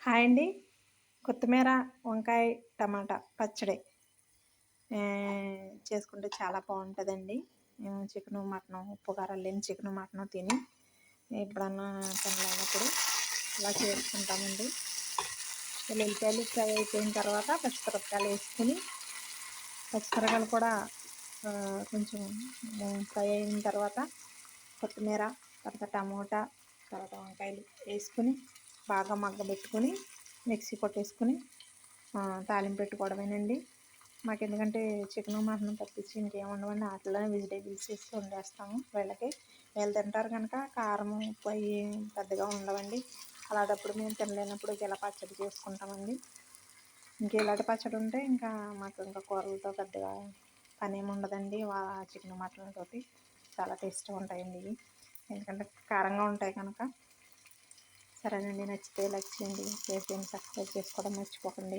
Hi అండి. కొత్తిమీర, వంకాయ, టమాటా పచ్చడి చేసుకుంటే చాలా బావుంటదండి. మేము చికెను, మటను ఉప్పు, కారాలు లేని చికెను, మటను తిని ఎప్పుడన్నా తినలేనప్పుడు ఇలా చేసుకుంటామండి. వెల్లుల్లిపాయలు ఫ్రై అయిపోయిన తర్వాత పచ్చిమిరపకాయలు వేసుకొని, పచ్చిమిరపకాయలు కూడా కొంచెం ఫ్రై అయిన తర్వాత కొత్తిమీర, తర్వాత టమోటా, తర్వాత వంకాయలు వేసుకొని బాగా మగ్గబెట్టుకొని మిక్సీ కొట్టేసుకొని తాలింపు పెట్టుకోవడమేనండి. మాకెందుకంటే చికెను, మటను తప్పించి ఇంకేం ఉండవండి. ఆటిల్లోనే వెజిటేబుల్స్ వేసి వండేస్తాము వీళ్ళకి. వీళ్ళు తింటారు కనుక కారం, ఉప్పు అవి పెద్దగా ఉండవండి. అలాంటప్పుడు మేము తినలేనప్పుడు ఇలా పచ్చడి చేసుకుంటామండి. ఇలాంటి పచ్చడి ఉంటే ఇంకా మాకు ఇంకా కూరలతో పెద్దగా పనేమి ఉండదండి. చికెను, మటన్ తోటి చాలా టేస్ట్గా ఉంటాయండి ఇవి. ఎందుకంటే కారంగా ఉంటాయి కనుక. సరేనండి, నచ్చితే లైక్ చేయండి, షేర్ చేయండి, సబ్స్క్రైబ్ చేసుకోవడం మర్చిపోకండి.